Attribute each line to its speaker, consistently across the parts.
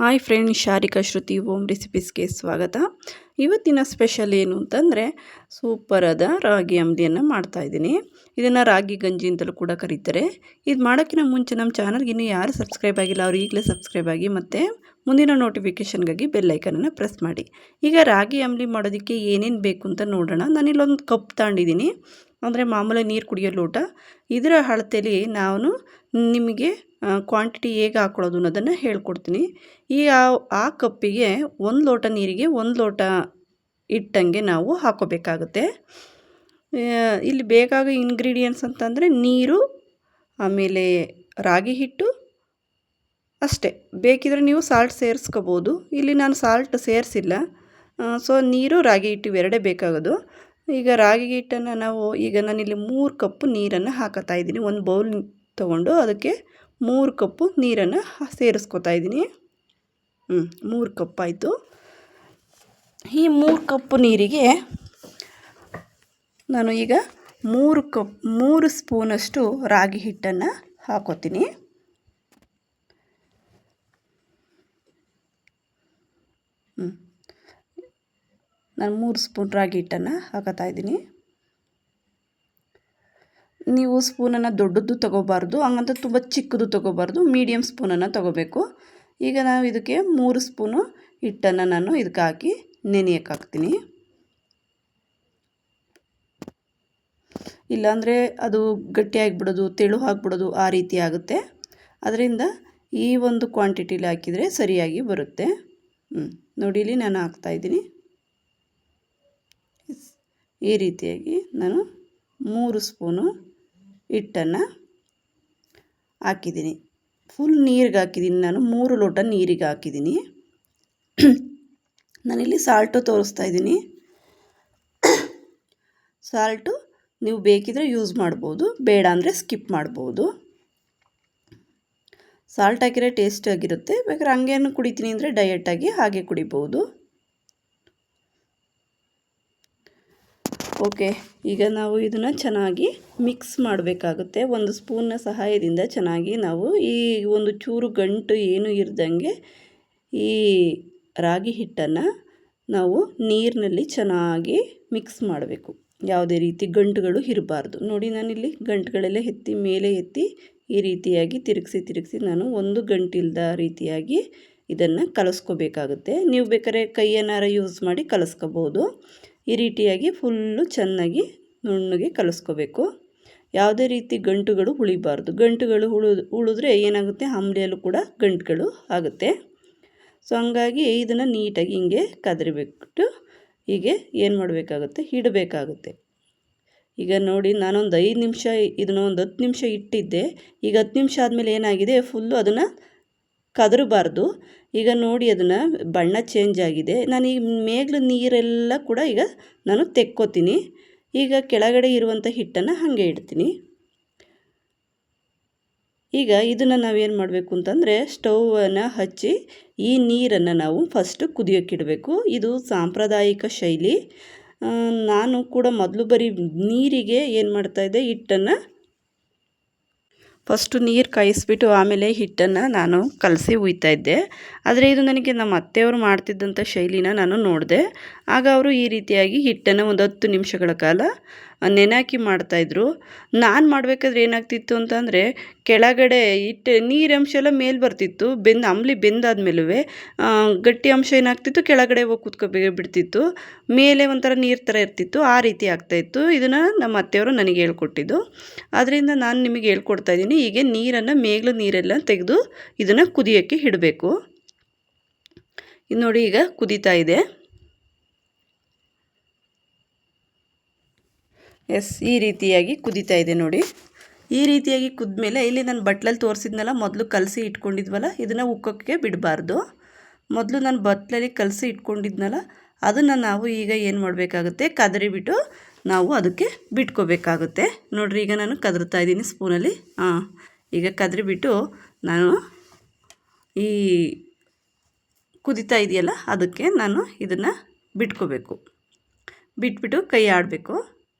Speaker 1: Hi friend, ಶಾರಿಕಾ ಶ್ರುತಿ home ರೆಸಿಪೀಸ್ಗೆ ಸ್ವಾಗತ. ಇವತ್ತಿನ special ಏನು ಅಂತಂದರೆ ಸೂಪರಾದ ರಾಗಿ ಅಂಬಲಿಯನ್ನು ಮಾಡ್ತಾಯಿದ್ದೀನಿ. ಇದನ್ನು ರಾಗಿ ಗಂಜಿ ಅಂತಲೂ ಕೂಡ ಕರೀತಾರೆ. ಇದು ಮಾಡೋಕ್ಕಿಂತ ಮುಂಚೆ ನಮ್ಮ ಚಾನಲ್ಗೆ ಇನ್ನೂ ಯಾರು ಸಬ್ಸ್ಕ್ರೈಬ್ ಆಗಿಲ್ಲ ಅವ್ರು ಈಗಲೇ ಸಬ್ಸ್ಕ್ರೈಬ್ ಆಗಿ ಮತ್ತು ಮುಂದಿನ ನೋಟಿಫಿಕೇಷನ್ಗಾಗಿ ಬೆಲ್ಲೈಕನನ್ನು ಪ್ರೆಸ್ ಮಾಡಿ. ಈಗ ರಾಗಿ ಅಂಬಲಿ ಮಾಡೋದಕ್ಕೆ ಏನೇನು ಬೇಕು ಅಂತ ನೋಡೋಣ. ನಾನಿಲ್ಲೊಂದು ಕಪ್ ತಗೊಂಡಿದ್ದೀನಿ, ಅಂದರೆ ಮಾಮೂಲಿ ನೀರು ಕುಡಿಯೋ ಲೋಟ. ಇದರ ಅಳತೆಯಲ್ಲಿ ನಾನು ನಿಮಗೆ ಕ್ವಾಂಟಿಟಿ ಹೇಗೆ ಹಾಕ್ಕೊಳ್ಳೋದು ಅನ್ನೋದನ್ನು ಹೇಳ್ಕೊಡ್ತೀನಿ. ಈ ಆ ಕಪ್ಪಿಗೆ 1 ಲೋಟ ನೀರಿಗೆ 1 ಲೋಟ ಹಿಟ್ಟಂಗೆ ನಾವು ಹಾಕ್ಕೋಬೇಕಾಗುತ್ತೆ. ಇಲ್ಲಿ ಬೇಕಾಗೋ ಇಂಗ್ರೀಡಿಯೆಂಟ್ಸ್ ಅಂತಂದರೆ ನೀರು, ಆಮೇಲೆ ರಾಗಿ ಹಿಟ್ಟು ಅಷ್ಟೇ. ಬೇಕಿದ್ರೆ ನೀವು ಸಾಲ್ಟ್ ಸೇರಿಸ್ಕೋಬೋದು. ಇಲ್ಲಿ ನಾನು ಸಾಲ್ಟ್ ಸೇರಿಸಿಲ್ಲ. ಸೊ ನೀರು, ರಾಗಿ ಹಿಟ್ಟು ಇವೆರಡೇ ಬೇಕಾಗೋದು. ಈಗ ರಾಗಿ ಹಿಟ್ಟನ್ನು ನಾನಿಲ್ಲಿ 3 ಕಪ್ಪು ನೀರನ್ನು ಹಾಕತ್ತಾ ಇದ್ದೀನಿ. ಒಂದು ಬೌಲ್ ತೊಗೊಂಡು ಅದಕ್ಕೆ 3 ಕಪ್ಪು ನೀರನ್ನು ಸೇರಿಸ್ಕೊತಾ ಇದ್ದೀನಿ. 3 ಕಪ್ ಆಯಿತು. ಈ 3 ಕಪ್ಪು ನೀರಿಗೆ ನಾನು ಈಗ 3 ಸ್ಪೂನಷ್ಟು ರಾಗಿ ಹಿಟ್ಟನ್ನು ಹಾಕೋತೀನಿ. ನಾನು 3 ಸ್ಪೂನ್ ರಾಗಿ ಹಿಟ್ಟನ್ನು ಹಾಕತ್ತಾ ಇದ್ದೀನಿ. ನೀವು ಸ್ಪೂನನ್ನು ದೊಡ್ಡದು ತೊಗೋಬಾರ್ದು, ಹಂಗಂತ ತುಂಬ ಚಿಕ್ಕದು ತೊಗೋಬಾರ್ದು, ಮೀಡಿಯಮ್ ಸ್ಪೂನನ್ನು ತೊಗೋಬೇಕು. ಈಗ ನಾವು ಇದಕ್ಕೆ 3 ಸ್ಪೂನು ಹಿಟ್ಟನ್ನು ನಾನು ಇದಕ್ಕೆ ಹಾಕಿ ನೆನೆಯಕ್ಕೆ ಹಾಕ್ತೀನಿ. ಇಲ್ಲಾಂದರೆ ಅದು ಗಟ್ಟಿಯಾಗಿಬಿಡೋದು, ತೆಳು ಆಗಿಬಿಡೋದು ಆ ರೀತಿ ಆಗುತ್ತೆ. ಅದರಿಂದ ಈ ಒಂದು ಕ್ವಾಂಟಿಟಿಲಿ ಹಾಕಿದರೆ ಸರಿಯಾಗಿ ಬರುತ್ತೆ. ನೋಡಿ, ಇಲ್ಲಿ ನಾನು ಹಾಕ್ತಾಯಿದ್ದೀನಿ. ಈ ರೀತಿಯಾಗಿ ನಾನು 3 ಸ್ಪೂನು ಹಿಟ್ಟನ್ನು ಹಾಕಿದ್ದೀನಿ. ಫುಲ್ ನೀರಿಗೆ ಹಾಕಿದ್ದೀನಿ. ನಾನು 3 ಲೋಟ ನೀರಿಗೆ ಹಾಕಿದ್ದೀನಿ. ನಾನಿಲ್ಲಿ ಸಾಲ್ಟು ತೋರಿಸ್ತಾ ಇದ್ದೀನಿ. ಸಾಲ್ಟು ನೀವು ಬೇಕಿದ್ರೆ ಯೂಸ್ ಮಾಡ್ಬೋದು, ಬೇಡ ಅಂದರೆ ಸ್ಕಿಪ್ ಮಾಡ್ಬೋದು. ಸಾಲ್ಟ್ ಹಾಕಿದ್ರೆ ಟೇಸ್ಟಾಗಿರುತ್ತೆ. ಬೇಕಾದ್ರೆ ಹಂಗೇನು ಕುಡಿತೀನಿ ಅಂದರೆ ಡಯೆಟಾಗಿ ಹಾಗೆ ಕುಡಿಬೋದು. ಓಕೆ, ಈಗ ನಾವು ಇದನ್ನು ಚೆನ್ನಾಗಿ ಮಿಕ್ಸ್ ಮಾಡಬೇಕಾಗುತ್ತೆ. ಒಂದು ಸ್ಪೂನ್ನ ಸಹಾಯದಿಂದ ಚೆನ್ನಾಗಿ ನಾವು ಈ ಒಂದು ಚೂರು ಗಂಟು ಏನು ಇರ್ದಂಗೆ ಈ ರಾಗಿ ಹಿಟ್ಟನ್ನು ನಾವು ನೀರಿನಲ್ಲಿ ಚೆನ್ನಾಗಿ ಮಿಕ್ಸ್ ಮಾಡಬೇಕು. ಯಾವುದೇ ರೀತಿ ಗಂಟುಗಳು ಇರಬಾರ್ದು. ನೋಡಿ, ನಾನಿಲ್ಲಿ ಗಂಟುಗಳೆಲ್ಲ ಮೇಲೆ ಎತ್ತಿ ಈ ರೀತಿಯಾಗಿ ತಿರುಗಿಸಿ ನಾನು ಒಂದು ಗಂಟಿಲ್ದ ರೀತಿಯಾಗಿ ಇದನ್ನು ಕಲಿಸ್ಕೋಬೇಕಾಗುತ್ತೆ. ನೀವು ಬೇಕಾದ್ರೆ ಕೈಯನ್ನಾರ ಯೂಸ್ ಮಾಡಿ ಕಲಿಸ್ಕೋಬೋದು. ಈ ರೀತಿಯಾಗಿ ಫುಲ್ಲು ಚೆನ್ನಾಗಿ ನುಣ್ಣಗೆ ಕಲಿಸ್ಕೋಬೇಕು. ಯಾವುದೇ ರೀತಿ ಗಂಟುಗಳು ಉಳಿಬಾರ್ದು. ಗಂಟುಗಳು ಉಳಿದ್ರೆ ಏನಾಗುತ್ತೆ, ಅಂಬಲಿಯಲ್ಲೂ ಕೂಡ ಗಂಟುಗಳು ಆಗುತ್ತೆ. ಸೊ ಹಂಗಾಗಿ ಇದನ್ನು ನೀಟಾಗಿ ಹಿಂಗೆ ಕದರಿಬಿಟ್ಟು ಹೀಗೆ ಏನು ಮಾಡಬೇಕಾಗುತ್ತೆ, ಇಡಬೇಕಾಗುತ್ತೆ. ಈಗ ನೋಡಿ, ನಾನೊಂದು 5 ನಿಮಿಷ ಇದನ್ನು ಒಂದು 10 ನಿಮಿಷ ಇಟ್ಟಿದ್ದೆ. ಈಗ 10 ನಿಮಿಷ ಆದಮೇಲೆ ಏನಾಗಿದೆ, ಫುಲ್ಲು ಅದನ್ನು ಕದರಬಾರ್ದು. ಈಗ ನೋಡಿ, ಅದನ್ನು ಬಣ್ಣ ಚೇಂಜ್ ಆಗಿದೆ. ನಾನು ಈ ಮೇಗ್ಲ ನೀರೆಲ್ಲ ಕೂಡ ಈಗ ನಾನು ತೆಕ್ಕೋತೀನಿ. ಈಗ ಕೆಳಗಡೆ ಇರುವಂಥ ಹಿಟ್ಟನ್ನು ಹಾಗೆ ಇಡ್ತೀನಿ. ಈಗ ಇದನ್ನು ನಾವೇನು ಮಾಡಬೇಕು ಅಂತಂದರೆ, ಸ್ಟೌವನ್ನು ಹಚ್ಚಿ ಈ ನೀರನ್ನು ನಾವು ಫಸ್ಟು ಕುದಿಯೋಕ್ಕಿಡಬೇಕು. ಇದು ಸಾಂಪ್ರದಾಯಿಕ ಶೈಲಿ. ನಾನು ಕೂಡ ಮೊದಲು ಬರೀ ನೀರಿಗೆ ಏನು ಮಾಡ್ತಾಯಿದ್ದೆ, ಹಿಟ್ಟನ್ನು ಫಸ್ಟು ನೀರು ಕಾಯಿಸ್ಬಿಟ್ಟು ಆಮೇಲೆ ಹಿಟ್ಟನ್ನು ನಾನು ಕಲಸಿ ಹುಯ್ತಾಯಿದ್ದೆ. ಆದರೆ ಇದು ನನಗೆ ನಮ್ಮ ಅತ್ತೆಯವರು ಮಾಡ್ತಿದ್ದಂಥ ಶೈಲಿನ ನಾನು ನೋಡಿದೆ. ಆಗ ಅವರು ಈ ರೀತಿಯಾಗಿ ಹಿಟ್ಟನ್ನು ಒಂದು 10 ನಿಮಿಷಗಳ ಕಾಲ ನೆನಾಕಿ ಮಾಡ್ತಾಯಿದ್ರು. ನಾನು ಮಾಡಬೇಕಾದ್ರೆ ಏನಾಗ್ತಿತ್ತು ಅಂತಂದರೆ, ಕೆಳಗಡೆ ನೀರಂಶ ಎಲ್ಲ ಮೇಲೆ ಬರ್ತಿತ್ತು. ಅಂಬಲಿ ಬೆಂದಾದ್ಮೇಲೂ ಗಟ್ಟಿ ಅಂಶ ಏನಾಗ್ತಿತ್ತು, ಕೆಳಗಡೆ ಹೋಗಿ ಬಿಡ್ತಿತ್ತು. ಮೇಲೆ ಒಂಥರ ನೀರು ಥರ ಇರ್ತಿತ್ತು. ಆ ರೀತಿ ಆಗ್ತಾಯಿತ್ತು. ಇದನ್ನು ನಮ್ಮ ಅತ್ತೆಯವರು ನನಗೆ ಹೇಳ್ಕೊಟ್ಟಿದ್ದು. ಅದರಿಂದ ನಾನು ನಿಮಗೆ ಹೇಳ್ಕೊಡ್ತಾ ಇದ್ದೀನಿ. ಹೀಗೆ ನೀರನ್ನು ಮೇಗ್ಲು ನೀರೆಲ್ಲ ತೆಗೆದು ಇದನ್ನು ಕುದಿಯೋಕ್ಕೆ ಇಡಬೇಕು. ಇದು ನೋಡಿ, ಈಗ ಕುದೀತಾ ಇದೆ. ಈ ರೀತಿಯಾಗಿ ಕುದೀತಾ ಇದೆ ನೋಡಿ. ಈ ರೀತಿಯಾಗಿ ಕುದ್ಮೇಲೆ ಇಲ್ಲಿ ನಾನು ಬಟ್ಲಲ್ಲಿ ತೋರಿಸಿದ್ನಲ್ಲ, ಮೊದಲು ಕಲಸಿ ಇಟ್ಕೊಂಡಿದ್ವಲ್ಲ, ಇದನ್ನು ಉಕ್ಕೋಕ್ಕೆ ಬಿಡಬಾರ್ದು. ಮೊದಲು ನಾನು ಬಟ್ಲಲ್ಲಿ ಕಲಸಿ ಇಟ್ಕೊಂಡಿದ್ನಲ್ಲ, ಅದನ್ನು ನಾವು ಈಗ ಏನು ಮಾಡಬೇಕಾಗುತ್ತೆ, ಕದರಿಬಿಟ್ಟು ನಾವು ಅದಕ್ಕೆ ಬಿಟ್ಕೋಬೇಕಾಗುತ್ತೆ. ನೋಡಿರಿ, ಈಗ ನಾನು ಕದರ್ತಾ ಇದ್ದೀನಿ ಸ್ಪೂನಲ್ಲಿ. ಈಗ ಕದರಿಬಿಟ್ಟು ನಾನು ಈ ಕುದೀತಾ ಇದೆಯಲ್ಲ ಅದಕ್ಕೆ ನಾನು ಇದನ್ನು ಬಿಟ್ಕೋಬೇಕು. ಬಿಟ್ಬಿಟ್ಟು ಕೈ ಆಡಬೇಕು.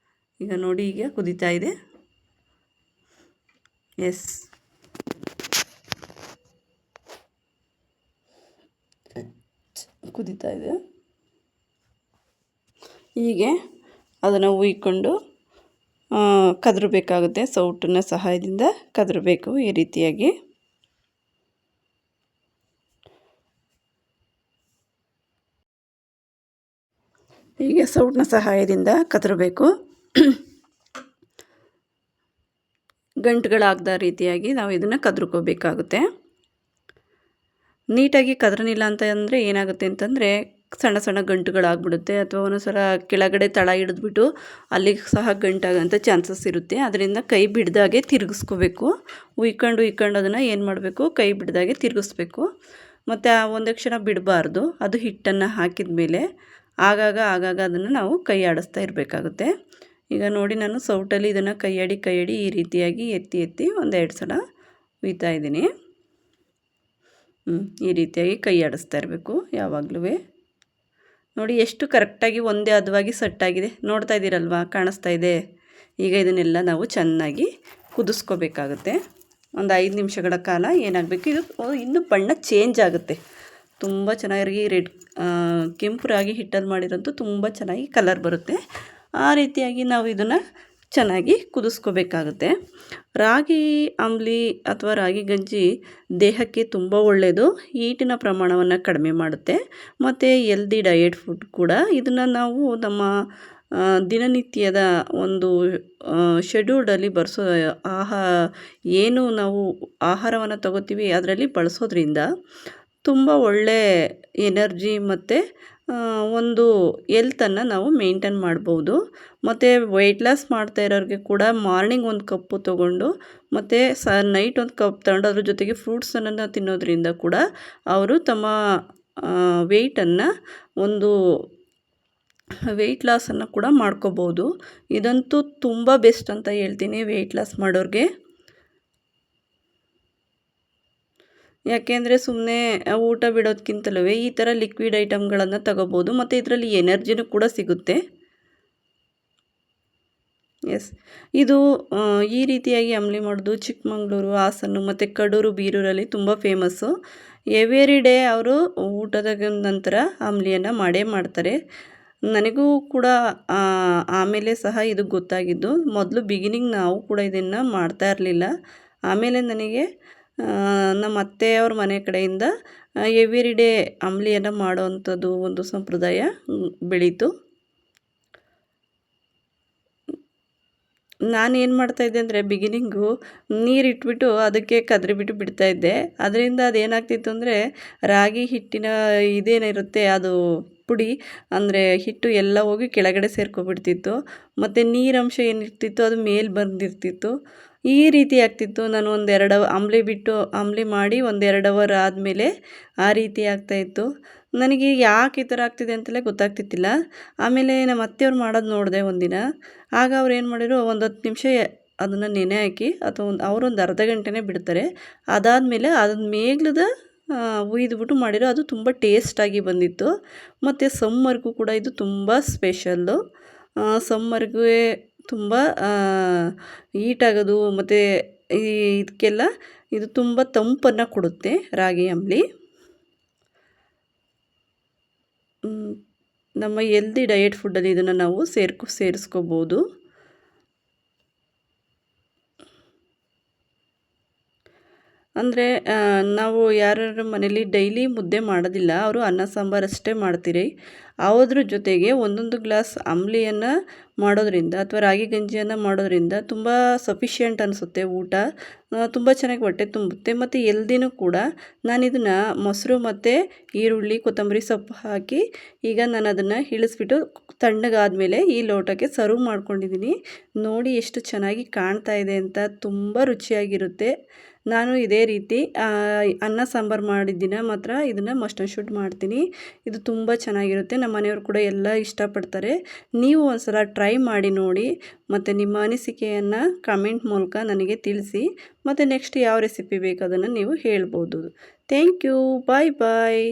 Speaker 1: ಈಗ ನೋಡಿ, ಈಗ ಕುದೀತಾ ಇದೆ. ಕುದೀತಾ ಇದೆ. ಹೀಗೆ ಅದನ್ನು ಉಯ್ಕೊಂಡು ಕದರಬೇಕಾಗುತ್ತೆ. ಸೌಟಿನ ಸಹಾಯದಿಂದ ಕದರಬೇಕು ಈ ರೀತಿಯಾಗಿ. ಹೀಗೆ ಸೌಟಿನ ಸಹಾಯದಿಂದ ಕದರಬೇಕು. ಗಂಟುಗಳಾಗದ ರೀತಿಯಾಗಿ ನಾವು ಇದನ್ನು ಕದ್ರಕೋಬೇಕಾಗುತ್ತೆ. ನೀಟಾಗಿ ಕದರನಿಲ್ಲ ಅಂತ ಅಂದರೆ ಏನಾಗುತ್ತೆ ಅಂತಂದರೆ ಸಣ್ಣ ಸಣ್ಣ ಗಂಟುಗಳಾಗ್ಬಿಡುತ್ತೆ, ಅಥವಾ ಒಂದೊಂದು ಸಲ ಕೆಳಗಡೆ ತಳ ಹಿಡಿದ್ಬಿಟ್ಟು ಅಲ್ಲಿಗೆ ಸಹ ಗಂಟಾಗೋಂಥ ಚಾನ್ಸಸ್ ಇರುತ್ತೆ. ಅದರಿಂದ ಕೈ ಬಿಡ್ದಾಗೆ ತಿರುಗಿಸ್ಕೋಬೇಕು. ಉಯ್ಕೊಂಡು ಅದನ್ನು ಏನು ಮಾಡಬೇಕು, ಕೈ ಬಿಡ್ದಾಗೆ ತಿರುಗಿಸ್ಬೇಕು. ಮತ್ತು ಒಂದೇ ಕ್ಷಣ ಬಿಡಬಾರ್ದು. ಅದು ಹಿಟ್ಟನ್ನು ಹಾಕಿದ ಮೇಲೆ ಆಗಾಗ ಅದನ್ನು ನಾವು ಕೈ ಆಡಿಸ್ತಾ ಇರಬೇಕಾಗುತ್ತೆ. ಈಗ ನೋಡಿ, ನಾನು ಸೌಟಲ್ಲಿ ಇದನ್ನು ಕೈಯಾಡಿ ಈ ರೀತಿಯಾಗಿ ಎತ್ತಿ ಒಂದೆರಡು ಸಲ ಉಯ್ತಾ ಇದ್ದೀನಿ. ಈ ರೀತಿಯಾಗಿ ಕೈ ಆಡಿಸ್ತಾ ಇರಬೇಕು ಯಾವಾಗಲೂ. ನೋಡಿ ಎಷ್ಟು ಕರೆಕ್ಟಾಗಿ ಒಂದೇ ಹದವಾಗಿ ಸೆಟ್ಟಾಗಿದೆ. ನೋಡ್ತಾ ಇದ್ದೀರಲ್ವಾ, ಕಾಣಿಸ್ತಾ ಇದೆ. ಈಗ ಇದನ್ನೆಲ್ಲ ನಾವು ಚೆನ್ನಾಗಿ ಕುದಿಸ್ಕೋಬೇಕಾಗುತ್ತೆ. ಒಂದು 5 ನಿಮಿಷಗಳ ಕಾಲ ಏನಾಗಬೇಕು, ಇದು ಇನ್ನೂ ಬಣ್ಣ ಚೇಂಜ್ ಆಗುತ್ತೆ. ತುಂಬ ಚೆನ್ನಾಗಿ ಕೆಂಪು ರಾಗಿ ಹಿಟ್ಟಲ್ಲಿ ಮಾಡಿರೋಂತೂ ತುಂಬ ಚೆನ್ನಾಗಿ ಕಲರ್ ಬರುತ್ತೆ. ಆ ರೀತಿಯಾಗಿ ನಾವು ಇದನ್ನು ಚೆನ್ನಾಗಿ ಕುದಿಸ್ಕೋಬೇಕಾಗುತ್ತೆ. ರಾಗಿ ಅಂಬಲಿ ಅಥವಾ ರಾಗಿ ಗಂಜಿ ದೇಹಕ್ಕೆ ತುಂಬ ಒಳ್ಳೆಯದು. ಹೀಟಿನ ಪ್ರಮಾಣವನ್ನು ಕಡಿಮೆ ಮಾಡುತ್ತೆ ಮತ್ತು ಹೆಲ್ದಿ ಡಯಟ್ ಫುಡ್ ಕೂಡ. ಇದನ್ನು ನಾವು ನಮ್ಮ ದಿನನಿತ್ಯದ ಒಂದು ಶೆಡ್ಯೂಲ್ಡಲ್ಲಿ ಏನು ನಾವು ಆಹಾರವನ್ನು ತಗೋತೀವಿ ಅದರಲ್ಲಿ ಬಳಸೋದ್ರಿಂದ ತುಂಬ ಒಳ್ಳೆ ಎನರ್ಜಿ ಮತ್ತು ಒಂದು ಹೆಲ್ತನ್ನು ನಾವು ಮೇಂಟೈನ್ ಮಾಡ್ಬೋದು. ಮತ್ತು ವೆಯ್ಟ್ ಲಾಸ್ ಮಾಡ್ತಾ ಇರೋರಿಗೆ ಕೂಡ ಮಾರ್ನಿಂಗ್ ಒಂದು ಕಪ್ಪು ತೊಗೊಂಡು ಮತ್ತು ನೈಟ್ ಒಂದು ಕಪ್ ತಗೊಂಡು ಅದ್ರ ಜೊತೆಗೆ ಫ್ರೂಟ್ಸನ್ನು ತಿನ್ನೋದ್ರಿಂದ ಕೂಡ ಅವರು ತಮ್ಮ ವೆಯ್ಟ್ ಲಾಸನ್ನು ಕೂಡ ಮಾಡ್ಕೋಬೋದು. ಇದಂತೂ ತುಂಬ ಬೆಸ್ಟ್ ಅಂತ ಹೇಳ್ತೀನಿ ವೆಯ್ಟ್ ಲಾಸ್ ಮಾಡೋರಿಗೆ. ಯಾಕೆಂದರೆ ಸುಮ್ಮನೆ ಊಟ ಬಿಡೋದಕ್ಕಿಂತಲೂ ಈ ಥರ ಲಿಕ್ವಿಡ್ ಐಟಮ್ಗಳನ್ನು ತಗೋಬೋದು ಮತ್ತು ಇದರಲ್ಲಿ ಎನರ್ಜಿನೂ ಕೂಡ ಸಿಗುತ್ತೆ. ಇದು ಈ ರೀತಿಯಾಗಿ ಅಂಬಲಿ ಮಾಡೋದು ಚಿಕ್ಕಮಗಳೂರು, ಹಾಸನ ಮತ್ತು ಕಡೂರು, ಬೀರೂರಲ್ಲಿ ತುಂಬ ಫೇಮಸ್ಸು. ಎವ್ರಿ ಡೇ ಅವರು ಊಟದ ನಂತರ ಅಂಬಲಿಯನ್ನು ಮಾಡೇ ಮಾಡ್ತಾರೆ. ನನಗೂ ಕೂಡ ಆಮೇಲೆ ಸಹ ಇದು ಗೊತ್ತಾಗಿದ್ದು. ಮೊದಲು ಬಿಗಿನಿಂಗ್ ನಾವು ಕೂಡ ಇದನ್ನು ಮಾಡ್ತಾ ಇರಲಿಲ್ಲ. ಆಮೇಲೆ ನನಗೆ ನಮ್ಮ ಅತ್ತೆಯವ್ರ ಮನೆ ಕಡೆಯಿಂದ ಎವ್ರಿ ಡೇ ಅಂಬಲಿಯನ್ನು ಮಾಡೋವಂಥದ್ದು ಒಂದು ಸಂಪ್ರದಾಯ ಬೆಳೀತು. ನಾನೇನು ಮಾಡ್ತಾಯಿದ್ದೆ ಅಂದರೆ ಬಿಗಿನಿಂಗು ನೀರಿಟ್ಬಿಟ್ಟು ಅದಕ್ಕೆ ಕದರಿಬಿಟ್ಟು ಬಿಡ್ತಾಯಿದ್ದೆ. ಅದರಿಂದ ಅದೇನಾಗ್ತಿತ್ತು ಅಂದರೆ ರಾಗಿ ಹಿಟ್ಟಿನ ಇದೇನಿರುತ್ತೆ ಅದು ಪುಡಿ ಅಂದರೆ ಹಿಟ್ಟು ಎಲ್ಲ ಹೋಗಿ ಕೆಳಗಡೆ ಸೇರ್ಕೊಬಿಡ್ತಿತ್ತು. ಮತ್ತು ನೀರಂಶ ಏನಿರ್ತಿತ್ತು ಅದು ಮೇಲೆ ಬಂದಿರ್ತಿತ್ತು. ಈ ರೀತಿ ಆಗ್ತಿತ್ತು. ನಾನು 1-2 ಅಂಬಲಿ ಮಾಡಿ 1-2 ಅವರ್ ಆದಮೇಲೆ ಆ ರೀತಿ ಆಗ್ತಾಯಿತ್ತು. ನನಗೆ ಯಾಕೆ ಈ ಥರ ಆಗ್ತಿದೆ ಅಂತಲೇ ಗೊತ್ತಾಗ್ತಿತ್ತಿಲ್ಲ. ಆಮೇಲೆ ನಮ್ಮ ಅತ್ತೆಯವ್ರು ಮಾಡೋದು ನೋಡಿದೆ ಒಂದಿನ. ಆಗ ಅವ್ರು ಏನು ಮಾಡಿದ್ರು, ಒಂದು 10 ನಿಮಿಷ ಅದನ್ನು ನೆನೆ ಹಾಕಿ ಅಥವಾ ಅವರೊಂದು ಅರ್ಧ ಗಂಟೆನೇ ಬಿಡ್ತಾರೆ. ಅದಾದಮೇಲೆ ಅದನ್ನ ಮೇಗ್ಲದ ಹುಯ್ದುಬಿಟ್ಟು ಮಾಡಿರೋ ಅದು ತುಂಬ ಟೇಸ್ಟಾಗಿ ಬಂದಿತ್ತು. ಮತ್ತು ಸಮ್ಮರ್ಗೂ ಕೂಡ ಇದು ತುಂಬ ಸ್ಪೆಷಲ್ಲು. ಸಮ್ಮರ್ಗೆ ತುಂಬ ಹೀಟಾಗೋದು ಮತ್ತು ಇದಕ್ಕೆಲ್ಲ ಇದು ತುಂಬ ತಂಪನ್ನು ಕೊಡುತ್ತೆ ರಾಗಿ ಅಂಬಲಿ. ನಮ್ಮ ಹೆಲ್ದಿ ಡಯಟ್ ಫುಡ್ಡಲ್ಲಿ ಇದನ್ನು ನಾವು ಸೇರಿಸ್ಕೋಬೋದು. ಅಂದರೆ ನಾವು ಯಾರ್ಯಾರ ಮನೇಲಿ ಡೈಲಿ ಮುದ್ದೆ ಮಾಡೋದಿಲ್ಲ, ಅವರು ಅನ್ನ ಸಾಂಬಾರು ಅಷ್ಟೇ ಮಾಡ್ತೀರಿ. ಅದ್ರ ಜೊತೆಗೆ 1 ಗ್ಲಾಸ್ ಅಂಬಲಿಯನ್ನು ಮಾಡೋದ್ರಿಂದ ಅಥವಾ ರಾಗಿ ಗಂಜಿಯನ್ನು ಮಾಡೋದ್ರಿಂದ ತುಂಬ ಸಫಿಷಿಯೆಂಟ್ ಅನಿಸುತ್ತೆ ಊಟ. ತುಂಬ ಚೆನ್ನಾಗಿ ಹೊಟ್ಟೆ ತುಂಬುತ್ತೆ ಮತ್ತು ಹೆಲ್ದಿನೂ ಕೂಡ. ನಾನಿದನ್ನು ಮೊಸರು ಮತ್ತು ಈರುಳ್ಳಿ, ಕೊತ್ತಂಬರಿ ಸೊಪ್ಪು ಹಾಕಿ ಈಗ ನಾನು ಅದನ್ನು ಇಳಿಸ್ಬಿಟ್ಟು ತಣ್ಣಗಾದಮೇಲೆ ಈ ಲೋಟಕ್ಕೆ ಸರ್ವ್ ಮಾಡ್ಕೊಂಡಿದ್ದೀನಿ. ನೋಡಿ ಎಷ್ಟು ಚೆನ್ನಾಗಿ ಕಾಣ್ತಾ ಇದೆ ಅಂತ. ತುಂಬ ರುಚಿಯಾಗಿರುತ್ತೆ. ನಾನು ಇದೇ ರೀತಿ ಅನ್ನ ಸಾಂಬಾರು ಮಾಡಿದ ದಿನ ಮಾತ್ರ ಇದನ್ನು ಮಸ್ಟ್ ಆ್ಯಂಡ್ ಶುಡ್ ಮಾಡ್ತೀನಿ. ಇದು ತುಂಬ ಚೆನ್ನಾಗಿರುತ್ತೆ. ನಮ್ಮ ಮನೆಯವರು ಕೂಡ ಎಲ್ಲ ಇಷ್ಟಪಡ್ತಾರೆ. ನೀವು ಒಂದು ಸಲ ಟ್ರೈ ಮಾಡಿ ನೋಡಿ ಮತ್ತು ನಿಮ್ಮ ಅನಿಸಿಕೆಯನ್ನು ಕಮೆಂಟ್ ಮೂಲಕ ನನಗೆ ತಿಳಿಸಿ. ಮತ್ತು ನೆಕ್ಸ್ಟ್ ಯಾವ ರೆಸಿಪಿ ಬೇಕು ಅದನ್ನು ನೀವು ಹೇಳ್ಬೋದು. Thank you. Bye bye.